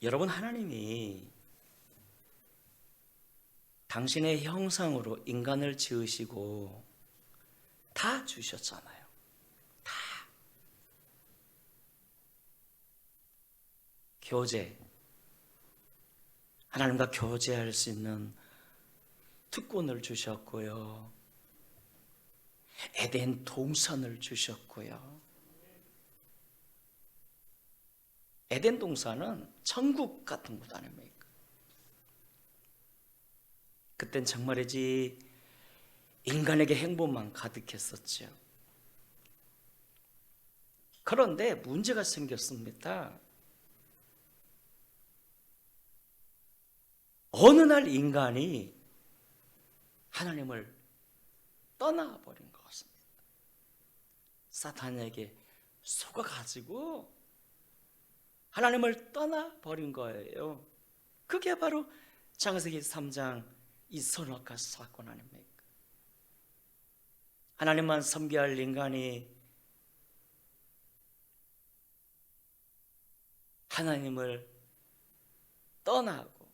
여러분, 하나님이 당신의 형상으로 인간을 지으시고 다 주셨잖아요. 다. 교제, 하나님과 교제할 수 있는 특권을 주셨고요. 에덴 동산을 주셨고요. 에덴 동산은 천국 같은 곳 아닙니까? 그땐 정말이지 인간에게 행복만 가득했었죠. 그런데 문제가 생겼습니다. 어느 날 인간이 하나님을 떠나버린 것 같습니다. 사탄에게 속아가지고 하나님을 떠나버린 거예요. 그게 바로 창세기 3장 이 선악과 사건 아닙니까? 하나님만 섬겨야 할 인간이 하나님을 떠나고,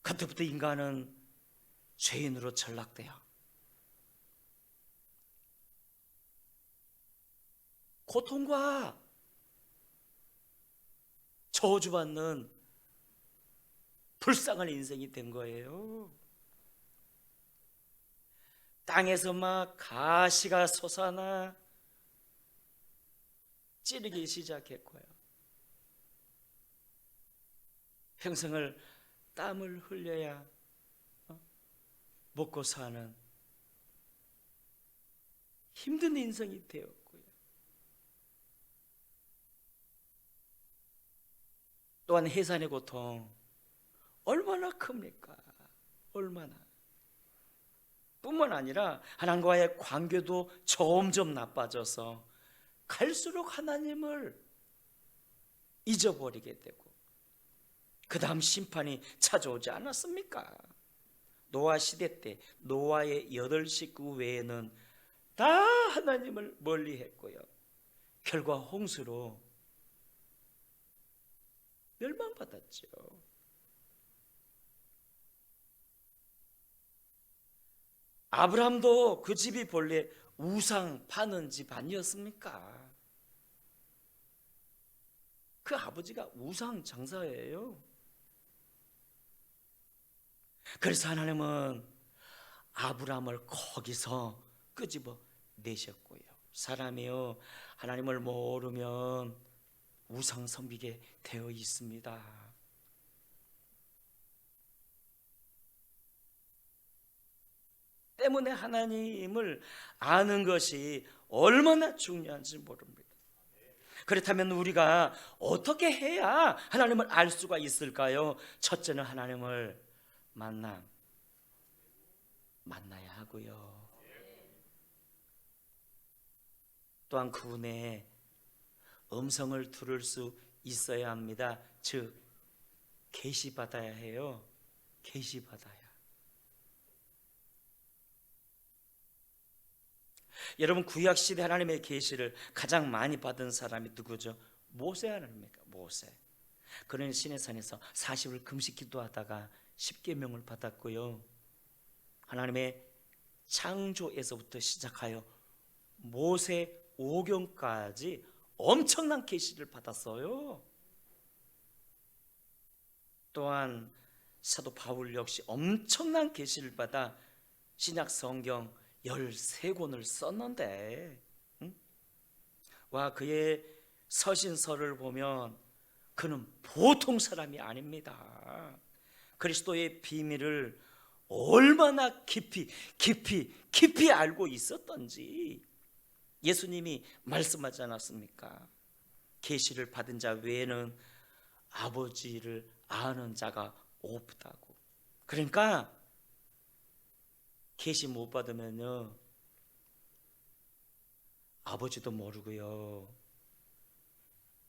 그때부터 인간은 죄인으로 전락되어 고통과 저주받는 불쌍한 인생이 된 거예요. 땅에서 막 가시가 솟아나 찌르기 시작했고요. 평생을 땀을 흘려야 먹고 사는 힘든 인생이 되었고요. 또한 해산의 고통 얼마나 큽니까? 얼마나. 뿐만 아니라 하나님과의 관계도 점점 나빠져서 갈수록 하나님을 잊어버리게 되고, 그 다음 심판이 찾아오지 않았습니까? 노아 시대 때 노아의 8식구 외에는 다 하나님을 멀리 했고요. 결과 홍수로 멸망받았죠. 아브라함도 그 집이 본래 우상 파는 집 아니었습니까? 그 아버지가 우상 장사예요. 그래서 하나님은 아브라함을 거기서 끄집어 내셨고요. 사람이요, 하나님을 모르면 우상 섬기게 되어 있습니다. 때문에 하나님을 아는 것이 얼마나 중요한지 모릅니다. 그렇다면 우리가 어떻게 해야 하나님을 알 수가 있을까요? 첫째는 하나님을 만나야 하고요. 또한 그분의 음성을 들을 수 있어야 합니다. 즉, 계시받아야 해요. 계시받아야. 여러분, 구약시대 하나님의 계시를 가장 많이 받은 사람이 누구죠? 모세 아닙니까? 모세. 그는 시내산에서 40일 금식 기도하다가 십계명을 받았고요. 하나님의 창조에서부터 시작하여 모세 오경까지 엄청난 계시를 받았어요. 또한 사도 바울 역시 엄청난 계시를 받아 신약 성경 13권을 썼는데, 와, 그의 서신서를 보면 그는 보통 사람이 아닙니다. 그리스도의 비밀을 얼마나 깊이 알고 있었던지 예수님이 말씀하지 않았습니까? 계시를 받은 자 외에는 아버지를 아는 자가 없다고. 그러니까 계시 못 받으면요, 아버지도 모르고요,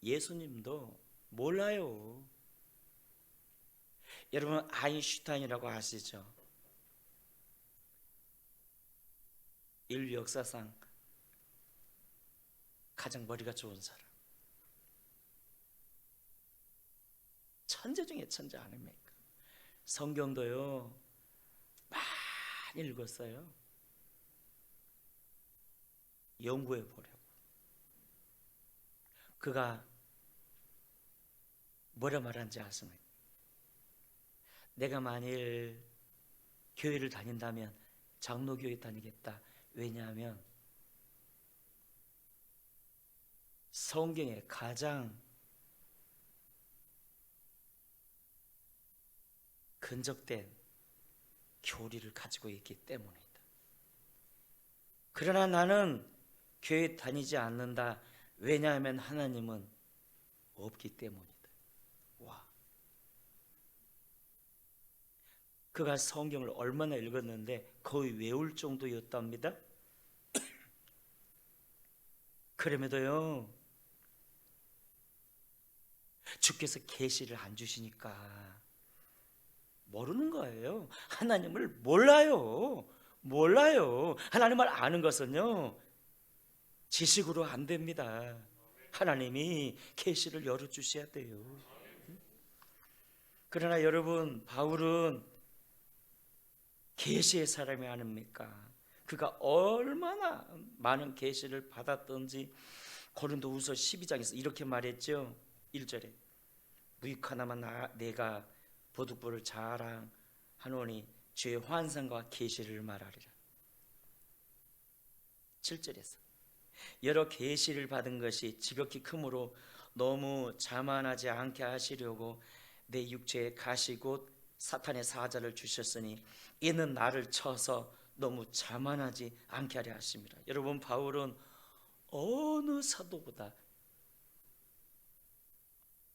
예수님도 몰라요. 여러분, 아인슈타인이라고 아시죠? 인류 역사상 가장 머리가 좋은 사람. 천재 중에 천재 아닙니까? 성경도요 많이 읽었어요. 연구해 보려고. 그가 뭐라 말한지 아십니까? 내가 만일 교회를 다닌다면 장로교회 다니겠다. 왜냐하면 성경에 가장 근접된 교리를 가지고 있기 때문이다. 그러나 나는 교회 다니지 않는다. 왜냐하면 하나님은 없기 때문이다. 와, 그가 성경을 얼마나 읽었는데 거의 외울 정도였답니다. 그럼에도요 주께서 계시를 안 주시니까 모르는 거예요. 하나님을 몰라요. 하나님을 아는 것은요 지식으로 안 됩니다. 하나님이 계시를 열어주셔야 돼요. 그러나 여러분, 바울은 계시의 사람이 아닙니까? 그가 얼마나 많은 계시를 받았던지 고린도후서 12장에서 이렇게 말했죠. 1절에 무익하나마 내가 보득보를 자랑하노니 주의 환상과 계시를 말하리라. 7절에서 여러 계시를 받은 것이 지극히 크므로 너무 자만하지 않게 하시려고 내 육체에 가시 곧 사탄의 사자를 주셨으니 이는 나를 쳐서 너무 자만하지 않게 하려 하심이라. 여러분, 바울은 어느 사도보다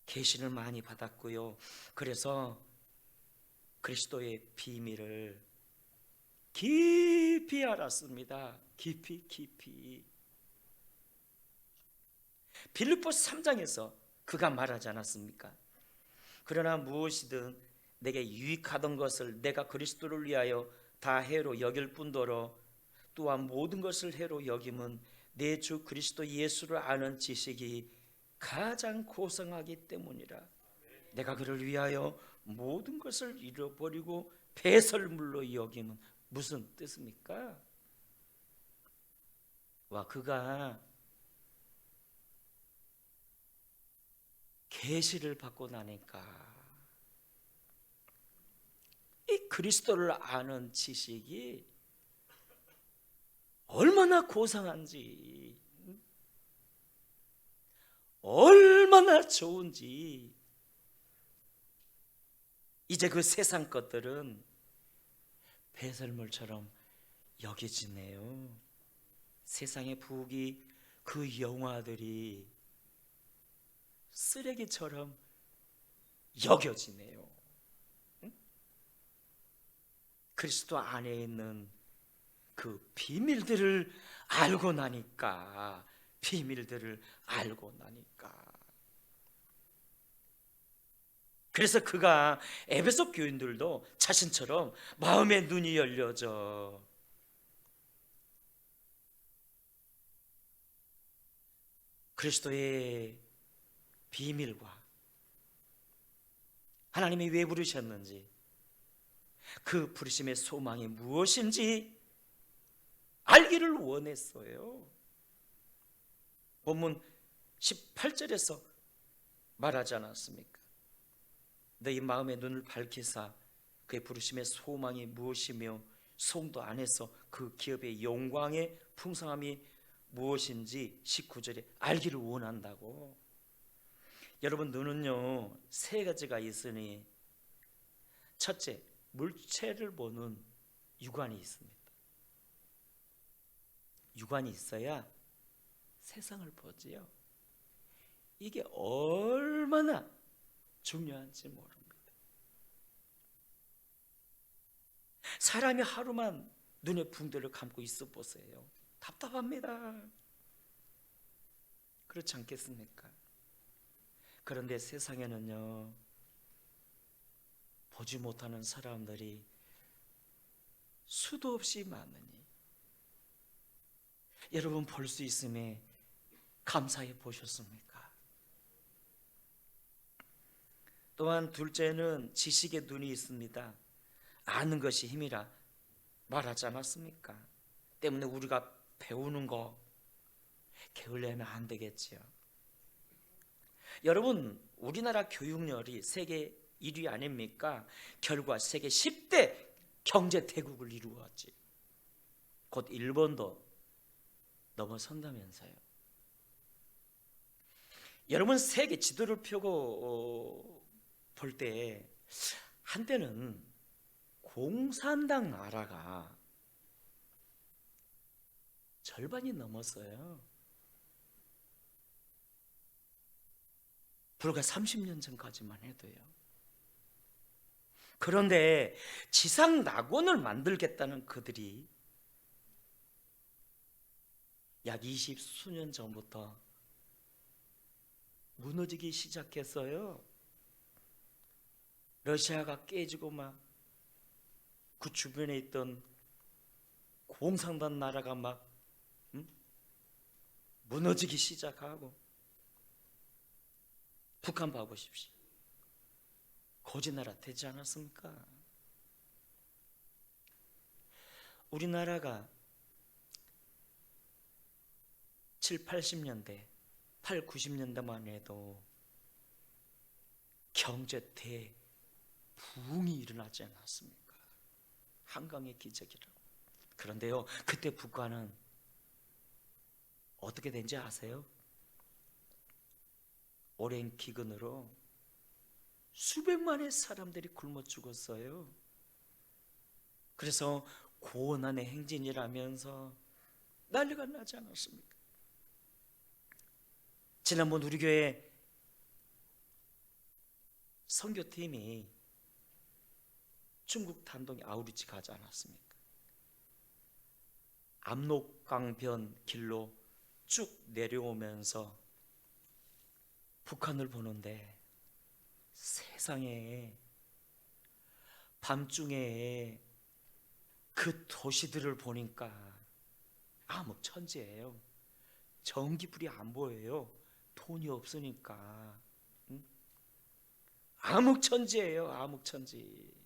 계시를 많이 받았고요. 그래서 그리스도의 비밀을 깊이 알았습니다. 깊이. 빌립보 3장에서 그가 말하지 않았습니까? 그러나 무엇이든 내게 유익하던 것을 내가 그리스도를 위하여 다 해로 여길 뿐더러 또한 모든 것을 해로 여김은 내 주 그리스도 예수를 아는 지식이 가장 고상하기 때문이라. 내가 그를 위하여 모든 것을 잃어버리고 배설물로 여김은 무슨 뜻입니까? 와, 그가 계시를 받고 나니까 이 그리스도를 아는 지식이 얼마나 고상한지, 얼마나 좋은지, 이제 그 세상 것들은 배설물처럼 여겨지네요. 세상의 부귀, 그 영화들이 쓰레기처럼 여겨지네요. 그리스도 안에 있는 그 비밀들을 알고 나니까, 그래서 그가 에베소 교인들도 자신처럼 마음의 눈이 열려져 그리스도의 비밀과 하나님이 왜 부르셨는지, 그 부르심의 소망이 무엇인지 알기를 원했어요. 본문 18절에서 말하지 않았습니까? 너희 마음의 눈을 밝히사 그의 부르심의 소망이 무엇이며 성도 안에서 그 기업의 영광의 풍성함이 무엇인지 19절에 알기를 원한다고. 여러분, 눈은요 세 가지가 있으니, 첫째, 물체를 보는 육안이 있습니다. 육안이 있어야 세상을 보지요. 이게 얼마나 중요한지 모릅니다. 사람이 하루만 눈에 붕대를 감고 있어 보세요. 답답합니다. 그렇지 않겠습니까? 그런데 세상에는요 보지 못하는 사람들이 수도 없이 많으니 여러분 볼 수 있음에 감사해 보셨습니까? 또한 둘째는 지식의 눈이 있습니다. 아는 것이 힘이라 말하지 않았습니까? 때문에 우리가 배우는 거 게을리하면 안 되겠지요. 여러분, 우리나라 교육열이 세계 1위 아닙니까? 결과 세계 10대 경제 대국을 이루었지. 곧 일본도 넘어선다면서요. 여러분, 세계 지도를 펴고 볼 때 한때는 공산당 나라가 절반이 넘었어요. 불과 30년 전까지만 해도요. 그런데 지상 낙원을 만들겠다는 그들이 약 20수년 전부터 무너지기 시작했어요. 러시아가 깨지고 막 그 주변에 있던 공산당 나라가 막 무너지기 시작하고, 북한 봐보십시오. 거지 나라 되지 않았습니까? 우리나라가 7, 80년대, 8, 90년대만 해도 경제 대부흥이 일어나지 않았습니까? 한강의 기적이라고. 그런데요, 그때 북한은 어떻게 된지 아세요? 오랜 기근으로 수백만의 사람들이 굶어 죽었어요. 그래서 고난의 행진이라면서 난리가 나지 않았습니까? 지난번 우리 교회 선교팀이 중국 단동에 아우리치 가지 않았습니까? 압록강변 길로 쭉 내려오면서 북한을 보는데 세상에 밤중에 그 도시들을 보니까 암흑천지예요. 전기불이 안 보여요. 돈이 없으니까. 암흑천지예요. 암흑천지.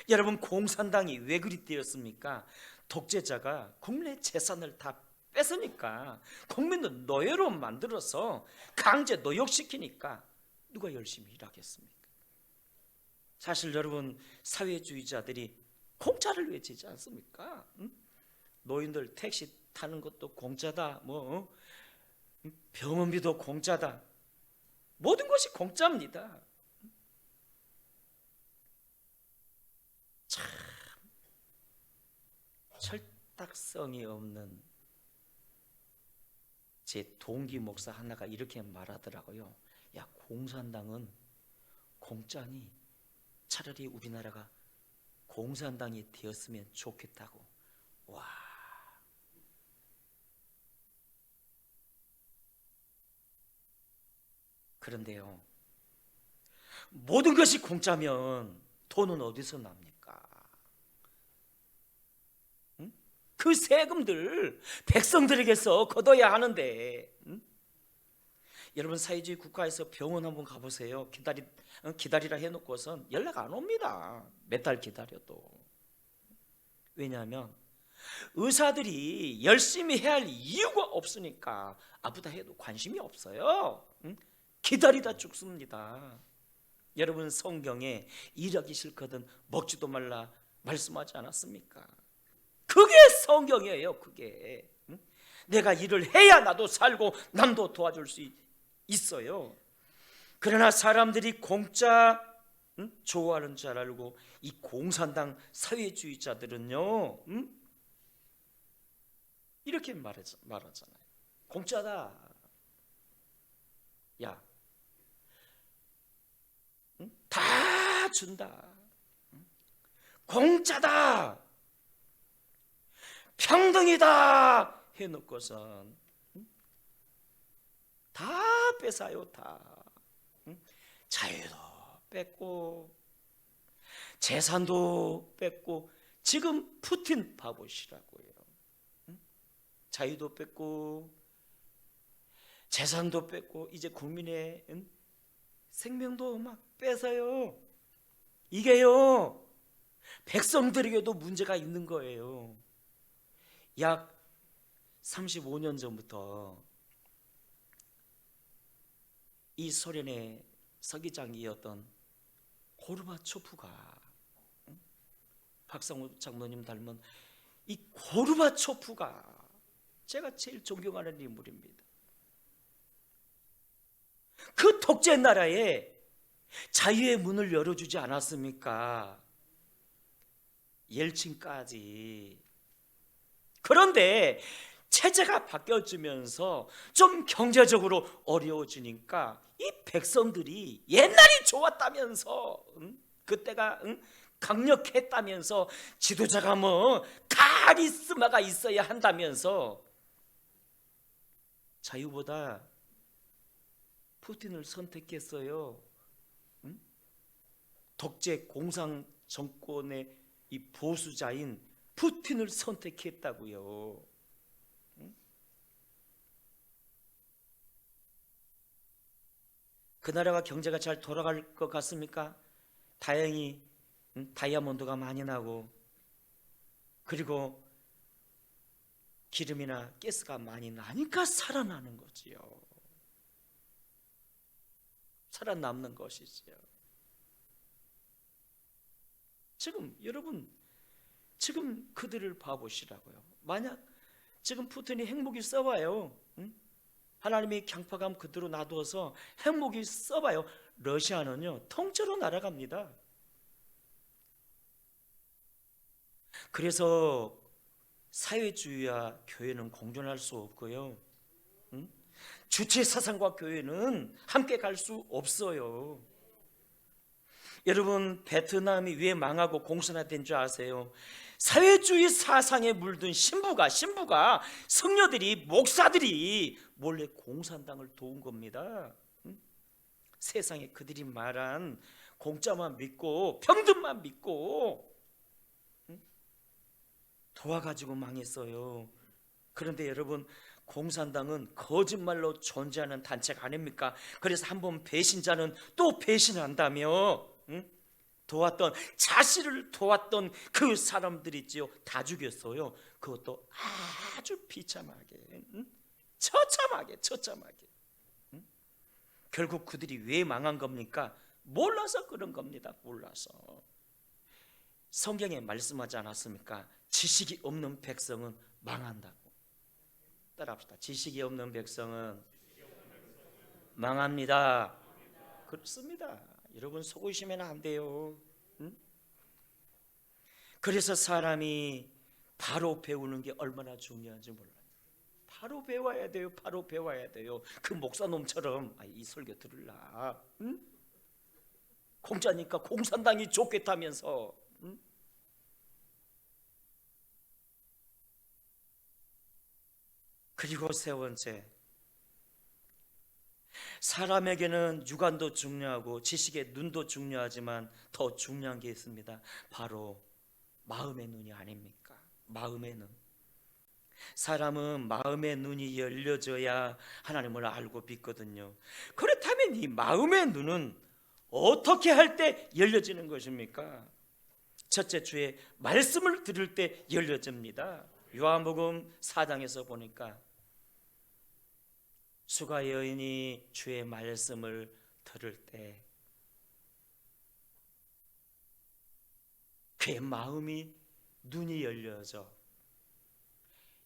여러분, 공산당이 왜 그리 되었습니까? 독재자가 국민의 재산을 다 뺏으니까, 국민을 노예로 만들어서 강제 노역시키니까 누가 열심히 일하겠습니까? 사실 여러분, 사회주의자들이 공짜를 외치지 않습니까? 노인들 택시 타는 것도 공짜다, 병원비도 공짜다, 모든 것이 공짜입니다. 참 철딱성이 없는 제 동기 목사 하나가 이렇게 말하더라고요. 야, 공산당은 공짜니 차라리 우리나라가 공산당이 되었으면 좋겠다고. 와, 그런데요, 모든 것이 공짜면 돈은 어디서 납니까? 그 세금들 백성들에게서 걷어야 하는데, 여러분, 사회주의 국가에서 병원 한번 가보세요. 기다리라 해놓고선 연락 안 옵니다. 몇 달 기다려도. 왜냐하면 의사들이 열심히 해야 할 이유가 없으니까. 아프다 해도 관심이 없어요. 기다리다 죽습니다. 여러분, 성경에 일하기 싫거든 먹지도 말라 말씀하지 않았습니까? 그게 성경이에요. 그게. 내가 일을 해야 나도 살고 남도 도와줄 수 있어요. 그러나 사람들이 공짜 좋아하는 줄 알고 이 공산당 사회주의자들은요, 이렇게 말하잖아요. 공짜다. 야, 다 준다. 공짜다. 평등이다 해놓고선 다 뺏어요. 다. 자유도 뺏고 재산도 뺏고. 지금 푸틴 봐보시라고요. 자유도 뺏고 재산도 뺏고 이제 국민의 생명도 막 뺏어요. 이게요, 백성들에게도 문제가 있는 거예요. 약 35년 전부터 이 소련의 서기장이었던 고르바초프가, 박상우 장로님 닮은 이 고르바초프가 제가 제일 존경하는 인물입니다. 그 독재 나라에 자유의 문을 열어주지 않았습니까? 옐친까지. 그런데 체제가 바뀌어지면서 좀 경제적으로 어려워지니까 이 백성들이 옛날이 좋았다면서, 그때가 강력했다면서, 지도자가 뭐 카리스마가 있어야 한다면서 자유보다 푸틴을 선택했어요. 독재 공산 정권의 이 보수자인 푸틴을 선택했다고요. 그 나라가 경제가 잘 돌아갈 것 같습니까? 다행히 다이아몬드가 많이 나고, 그리고 기름이나 가스가 많이 나니까 살아나는 거지요. 살아남는 것이지요. 지금 여러분, 지금 그들을 봐보시라고요. 만약 지금 푸틴이 핵무기 써봐요. 하나님이 강팍함 그대로 놔두어서 핵무기 써봐요. 러시아는요, 통째로 날아갑니다. 그래서 사회주의와 교회는 공존할 수 없고요, 주체 사상과 교회는 함께 갈 수 없어요. 여러분, 베트남이 왜 망하고 공산화된 줄 아세요? 사회주의 사상에 물든 신부가 성녀들이, 목사들이 몰래 공산당을 도운 겁니다. 세상에 그들이 말한 공짜만 믿고 평등만 믿고 도와가지고 망했어요. 그런데 여러분, 공산당은 거짓말로 존재하는 단체가 아닙니까? 그래서 한번 배신자는 또 배신한다며, 도왔던, 자신을 도왔던 그 사람들 있지요, 다 죽였어요. 그것도 아주 비참하게, 처참하게. 결국 그들이 왜 망한 겁니까? 몰라서 그런 겁니다. 몰라서. 성경에 말씀하지 않았습니까? 지식이 없는 백성은 망한다고. 따라합시다. 지식이 없는 백성은 망합니다. 그렇습니다. 여러분, 속으시면 안 돼요. 그래서 사람이 바로 배우는 게 얼마나 중요한지 몰라요. 바로 배워야 돼요. 바로 배워야 돼요. 그 목사놈처럼 이 설교 들으라, 공짜니까 공산당이 좋겠다면서. 그리고 세 번째, 사람에게는 육안도 중요하고 지식의 눈도 중요하지만 더 중요한 게 있습니다. 바로 마음의 눈이 아닙니까? 마음의 눈. 사람은 마음의 눈이 열려져야 하나님을 알고 믿거든요. 그렇다면 이 마음의 눈은 어떻게 할 때 열려지는 것입니까? 첫째, 주의 말씀을 들을 때 열려집니다. 요한복음 4장에서 보니까 수가 여인이 주의 말씀을 들을 때 그의 마음이, 눈이 열려져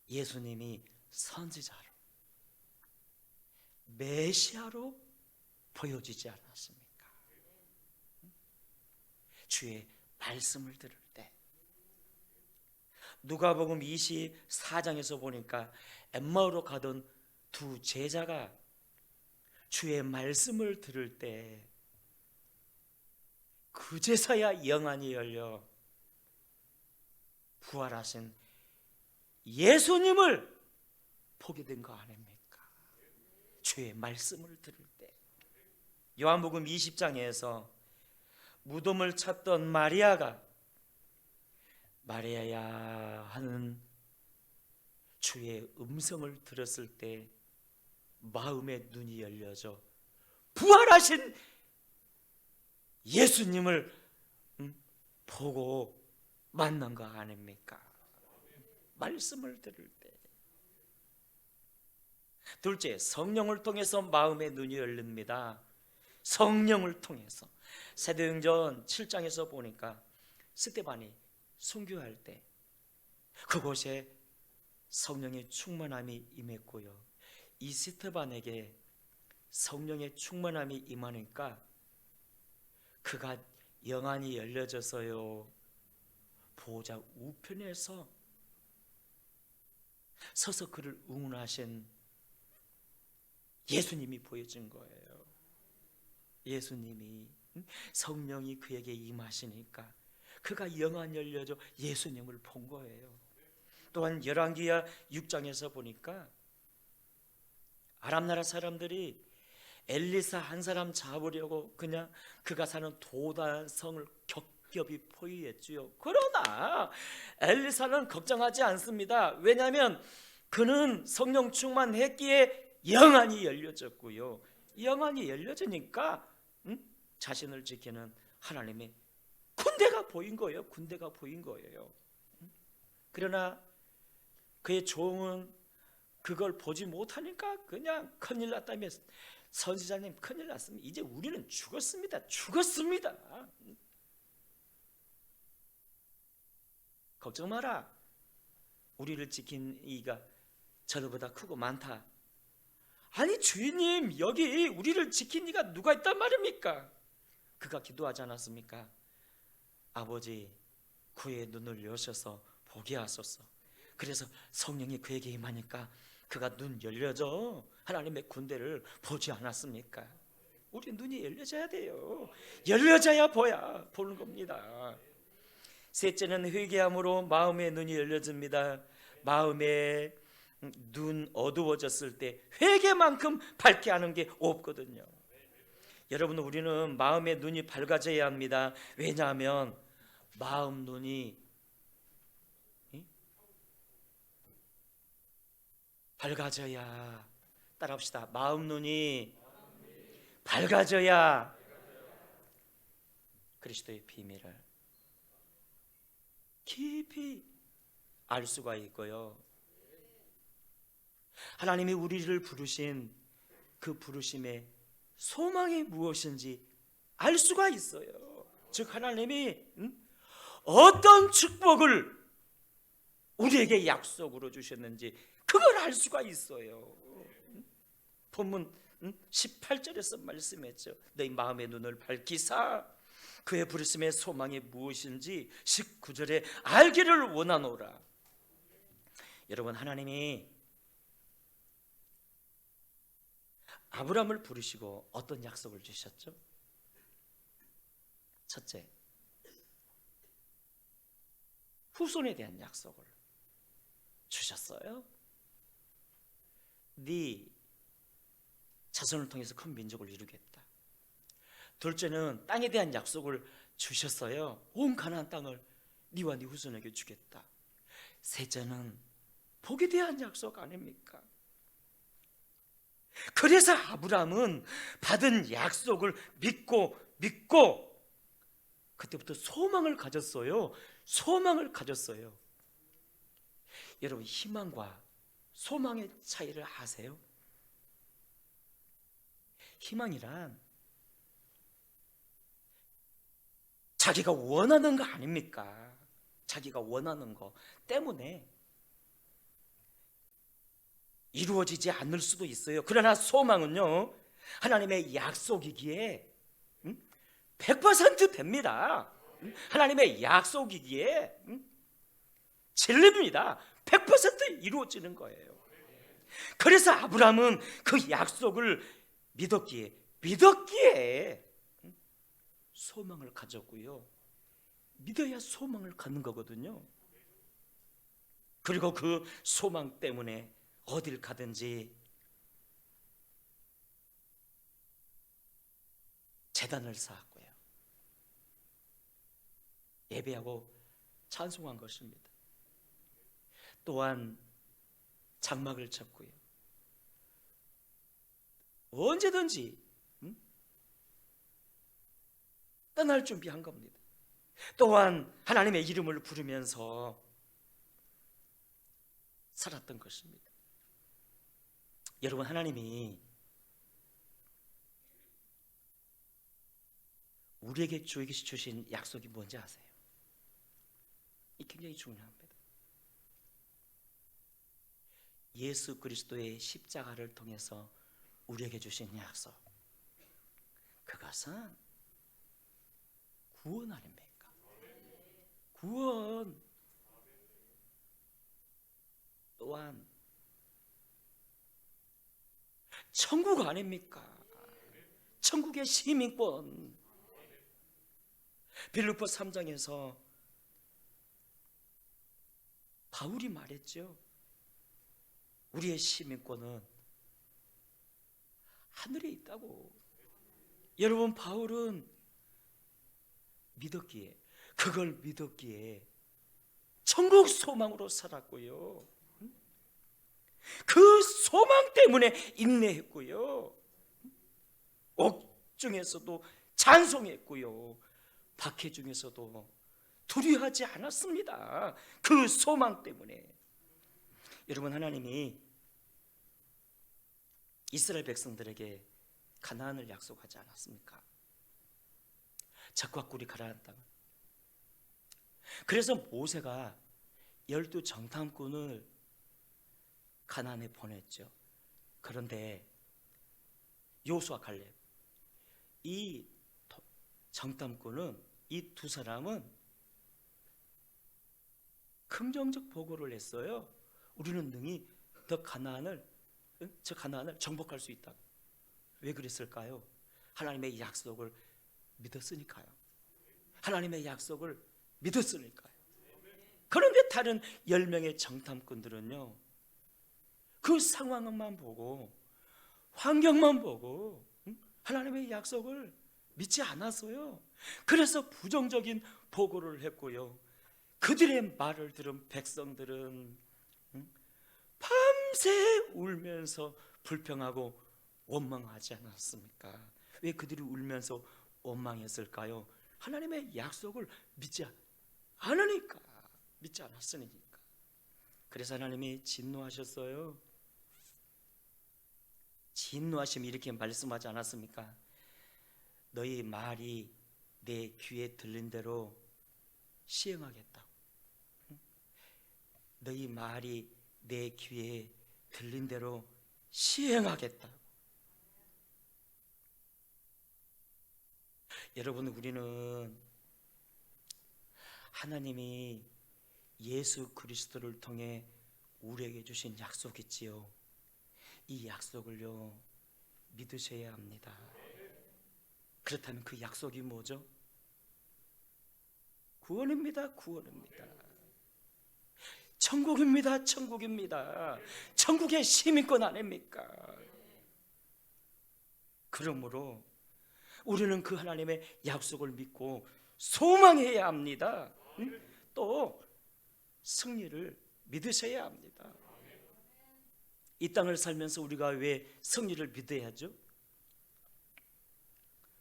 예수님이 선지자로, 메시아로 보여지지 않았습니까? 주의 말씀을 들을 때. 누가복음 24장에서 보니까 엠마오로 가던 두 제자가 주의 말씀을 들을 때 그제서야 영안이 열려 부활하신 예수님을 보게 된 거 아닙니까? 주의 말씀을 들을 때. 요한복음 20장에서 무덤을 찾던 마리아가 마리아야 하는 주의 음성을 들었을 때 마음의 눈이 열려져 부활하신 예수님을 보고 만난 거 아닙니까? 말씀을 들을 때. 둘째, 성령을 통해서 마음의 눈이 열립니다. 성령을 통해서. 사도행전 7장에서 보니까 스데반이 순교할 때 그곳에 성령의 충만함이 임했고요, 이 스데반에게 성령의 충만함이 임하니까 그가 영안이 열려져서요, 보호자 우편에서 서서 그를 응원하신 예수님이 보여준 거예요. 예수님이, 성령이 그에게 임하시니까 그가 영안 열려져 예수님을 본 거예요. 또한 열왕기하 6장에서 보니까 아람 나라 사람들이 엘리사 한 사람 잡으려고 그냥 그가 사는 도단성을 겹겹이 포위했지요. 그러나 엘리사는 걱정하지 않습니다. 왜냐하면 그는 성령 충만했기에 영안이 열려졌고요, 영안이 열려지니까 자신을 지키는 하나님의 군대가 보인 거예요. 군대가 보인 거예요. 그러나 그의 종은 그걸 보지 못하니까 그냥 큰일 났다며, 선지자님 큰일 났습니다. 이제 우리는 죽었습니다. 죽었습니다. 걱정 마라. 우리를 지킨 이가 저들보다 크고 많다. 아니 주인님, 여기 우리를 지킨 이가 누가 있단 말입니까? 그가 기도하지 않았습니까? 아버지, 그의 눈을 여셔서 보게 하소서. 그래서 성령이 그에게 임하니까 그가 눈 열려져 하나님의 군대를 보지 않았습니까? 우리 눈이 열려져야 돼요. 열려져야 보는 겁니다. 셋째는 회개함으로 마음의 눈이 열려집니다. 마음의 눈 어두워졌을 때 회개만큼 밝게 하는 게 없거든요. 여러분, 우리는 마음의 눈이 밝아져야 합니다. 왜냐하면 마음 눈이 밝아져야, 따라합시다. 마음 눈이 밝아져야 그리스도의 비밀을 깊이 알 수가 있고요, 하나님이 우리를 부르신 그 부르심의 소망이 무엇인지 알 수가 있어요. 즉 하나님이 어떤 축복을 우리에게 약속으로 주셨는지 그걸 알 수가 있어요. 본문 18절에서 말씀했죠. 너희 마음의 눈을 밝히사 그의 부르심의 소망이 무엇인지 19절에 알기를 원하노라. 여러분, 하나님이 아브라함을 부르시고 어떤 약속을 주셨죠? 첫째, 후손에 대한 약속을 주셨어요. 네 자손을 통해서 큰 민족을 이루겠다. 둘째는 땅에 대한 약속을 주셨어요. 온 가나안 땅을 네와 네 후손에게 주겠다. 셋째는 복에 대한 약속 아닙니까? 그래서 아브라함은 받은 약속을 믿고 그때부터 소망을 가졌어요. 소망을 가졌어요. 여러분, 희망과 소망의 차이를 아세요? 희망이란 자기가 원하는 거 아닙니까? 자기가 원하는 거 때문에 이루어지지 않을 수도 있어요. 그러나 소망은요, 하나님의 약속이기에 100% 됩니다. 하나님의 약속이기에 진리입니다. 100% 이루어지는 거예요. 그래서 아브라함은 그 약속을 믿었기에 소망을 가졌고요, 믿어야 소망을 갖는 거거든요. 그리고 그 소망 때문에 어딜 가든지 제단을 쌓았고요, 예배하고 찬송한 것입니다. 또한 장막을 쳤고요, 언제든지 떠날 준비한 겁니다. 또한 하나님의 이름을 부르면서 살았던 것입니다. 여러분, 하나님이 우리에게 주신 약속이 뭔지 아세요? 이 굉장히 중요합니다. 예수 그리스도의 십자가를 통해서 우리에게 주신 약속, 그것은 구원 아닙니까? 구원. 또한 천국 아닙니까? 천국의 시민권. 빌립보 3장에서 바울이 말했죠. 우리의 시민권은 하늘에 있다고. 여러분, 바울은 믿었기에, 그걸 믿었기에 천국 소망으로 살았고요. 그 소망 때문에 인내했고요. 옥중에서도 찬송했고요. 박해 중에서도 두려워하지 않았습니다. 그 소망 때문에. 여러분, 하나님이 이스라엘 백성들에게 가나안을 약속하지 않았습니까? 젖과 꿀이 가라앉는 땅. 그래서 모세가 12 정탐꾼을 가나안에 보냈죠. 그런데 여호수아 갈렙, 이 정탐꾼은, 이 두 사람은 긍정적 보고를 했어요. 우리는 능히 저 가나안을 정복할 수 있다. 왜 그랬을까요? 하나님의 약속을 믿었으니까요. 하나님의 약속을 믿었으니까요. 그런데 다른 10명의 정탐꾼들은요, 그 상황만 보고, 환경만 보고 하나님의 약속을 믿지 않았어요. 그래서 부정적인 보고를 했고요. 그들의 말을 들은 백성들은 밤새 울면서 불평하고 원망하지 않았습니까? 왜 그들이 울면서 원망했을까요? 하나님의 약속을 믿지 않으니까, 믿지 않았으니까. 그래서 하나님이 진노하셨어요. 진노하시면 이렇게 말씀하지 않았습니까? 너희 말이 내 귀에 들린 대로 시행하겠다고. 너희 말이 내 귀에 들린 대로 시행하겠다고. 여러분, 우리는 하나님이 예수 그리스도를 통해 우리에게 주신 약속이 있지요. 이 약속을요, 믿으셔야 합니다. 그렇다면 그 약속이 뭐죠? 구원입니다. 구원입니다. 천국입니다. 천국입니다. 천국의 시민권 아닙니까? 그러므로 우리는 그 하나님의 약속을 믿고 소망해야 합니다. 또 승리를 믿으셔야 합니다. 이 땅을 살면서 우리가 왜 승리를 믿어야 하죠?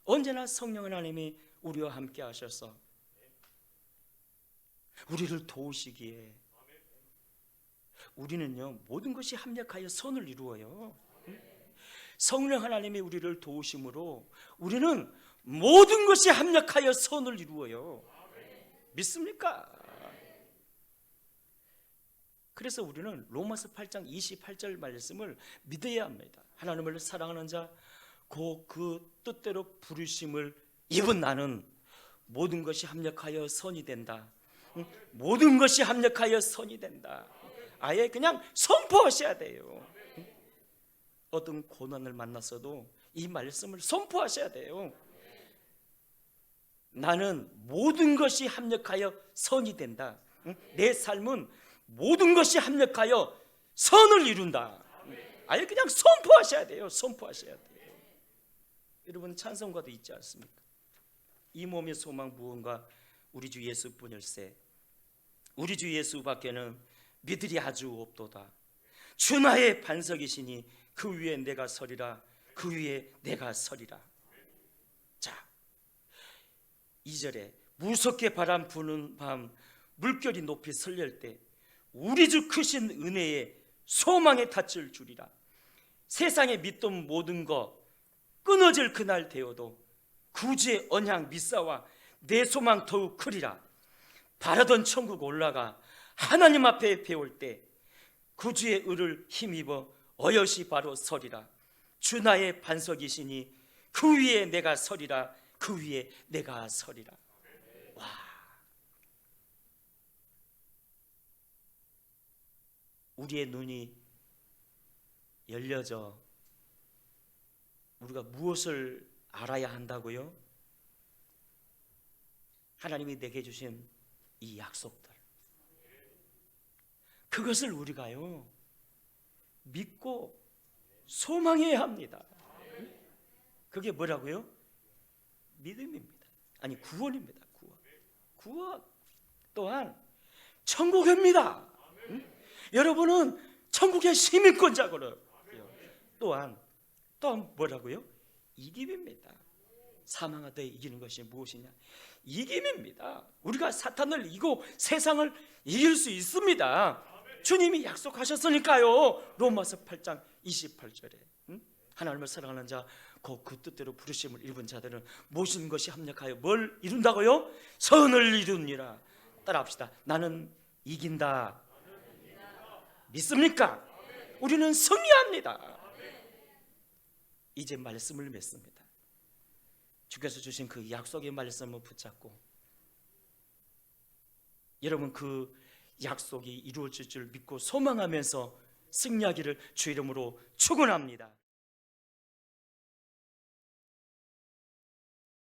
언제나 성령 하나님이 우리와 함께 하셔서 우리를 도우시기에 우리는요, 모든 것이 합력하여 선을 이루어요. 성령 하나님이 우리를 도우심으로 우리는 모든 것이 합력하여 선을 이루어요. 믿습니까? 그래서 우리는 로마서 8장 28절 말씀을 믿어야 합니다. 하나님을 사랑하는 자 곧 그 뜻대로 부르심을 입은 나는 모든 것이 합력하여 선이 된다. 모든 것이 합력하여 선이 된다. 아예 그냥 선포하셔야 돼요. 어떤 고난을 만났어도 이 말씀을 선포하셔야 돼요. 나는 모든 것이 합력하여 선이 된다. 내 삶은 모든 것이 합력하여 선을 이룬다. 아예 그냥 선포하셔야 돼요. 선포하셔야 돼요. 여러분, 찬송가도 있지 않습니까? 이 몸의 소망 무언가 우리 주 예수뿐일세. 우리 주 예수밖에는 믿으리 아주 없도다. 주 나의 반석이시니 그 위에 내가 서리라. 그 위에 내가 서리라. 자, 2절에 무섭게 바람 부는 밤 물결이 높이 설렐 때 우리 주 크신 은혜에 소망에 닿을 줄이라. 세상에 믿던 모든 것 끊어질 그날 되어도 구주의 언약 믿사와 내 소망 더욱 크리라. 바라던 천국 올라가 하나님 앞에 배울 때 구주의 의를 힘입어 어여시 바로 서리라. 주 나의 반석이시니 그 위에 내가 서리라. 그 위에 내가 서리라. 와, 우리의 눈이 열려져 우리가 무엇을 알아야 한다고요? 하나님이 내게 주신 이 약속들, 그것을 우리가요 믿고 소망해야 합니다. 그게 뭐라고요? 믿음입니다. 아니, 구원입니다. 구원 또한 천국입니다. 여러분은 천국의 시민권자고요. 또한 뭐라고요? 이김입니다. 사망하되 이기는 것이 무엇이냐? 이김입니다. 우리가 사탄을 이기고 세상을 이길 수 있습니다. 주님이 약속하셨으니까요. 로마서 8장 28절에 하나님을 사랑하는 자 곧 그 뜻대로 부르심을 입은 자들은 모든 것이 합력하여 뭘 이룬다고요? 선을 이루니라. 따라합시다. 나는 이긴다. 믿습니까? 우리는 승리합니다. 이제 말씀을 맺습니다. 주께서 주신 그 약속의 말씀을 붙잡고 여러분 그 약속이 이루어질 줄 믿고 소망하면서 승리하기를 주 이름으로 축원합니다.